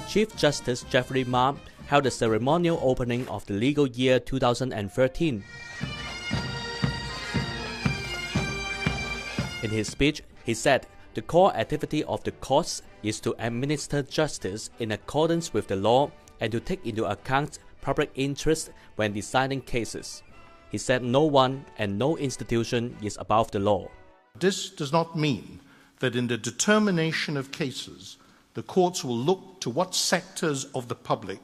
Chief Justice Geoffrey Ma held the ceremonial opening of the legal year 2013. In his speech, he said the core activity of the courts is to administer justice in accordance with the law and to take into account public interest when deciding cases. He said no one and no institution is above the law. This does not mean that in the determination of cases, the courts will look to what sectors of the public,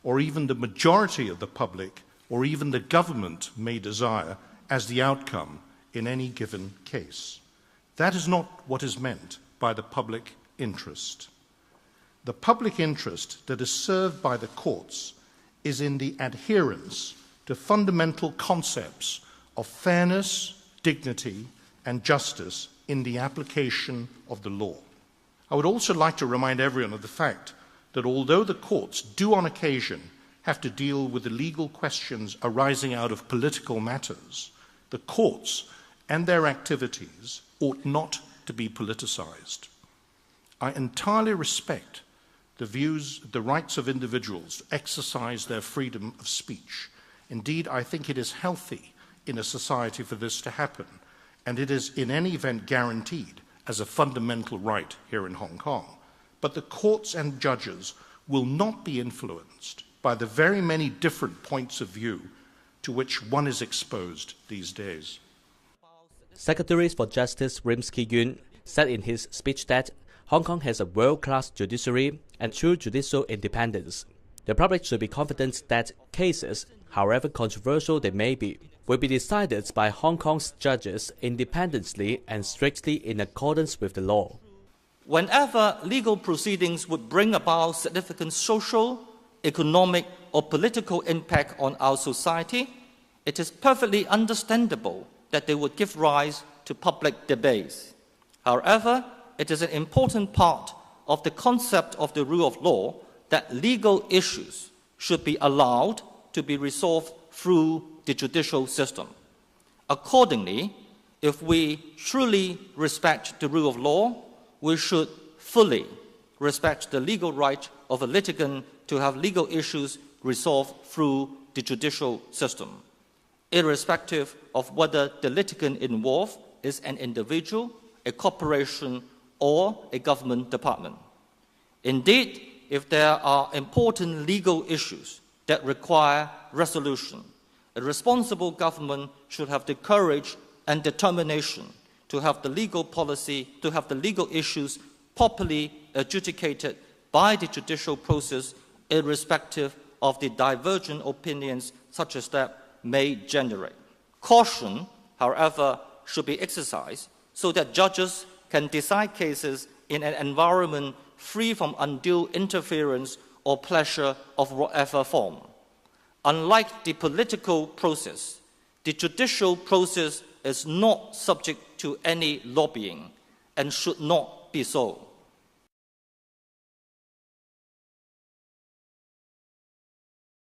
or even the majority of the public, or even the government may desire as the outcome in any given case. That is not what is meant by the public interest. The public interest that is served by the courts is in the adherence to fundamental concepts of fairness, dignity, and justice in the application of the law. I would also like to remind everyone of the fact that although the courts do on occasion have to deal with the legal questions arising out of political matters, the courts and their activities ought not to be politicized. I entirely respect the views, the rights of individuals to exercise their freedom of speech. Indeed, I think it is healthy in a society for this to happen, and it is in any event guaranteed as a fundamental right here in Hong Kong. But the courts and judges will not be influenced by the very many different points of view to which one is exposed these days. Secretary for Justice Rim-Kee-Yuen said in his speech that Hong Kong has a world-class judiciary and true judicial independence. The public should be confident that cases, however controversial they may be, will be decided by Hong Kong's judges independently and strictly in accordance with the law. Whenever legal proceedings would bring about significant social, economic, or political impact on our society, it is perfectly understandable that they would give rise to public debates. However, it is an important part of the concept of the rule of law that legal issues should be allowed to be resolved through the judicial system. Accordingly, if we truly respect the rule of law, we should fully respect the legal right of a litigant to have legal issues resolved through the judicial system, irrespective of whether the litigant involved is an individual, a corporation, or a government department. Indeed, if there are important legal issues that require resolution, a responsible government should have the courage and determination to have the legal policy, to have the legal issues properly adjudicated by the judicial process, irrespective of the divergent opinions such as that may generate. Caution, however, should be exercised so that judges can decide cases in an environment free from undue interference or pressure of whatever form. Unlike the political process, the judicial process is not subject to any lobbying and should not be so.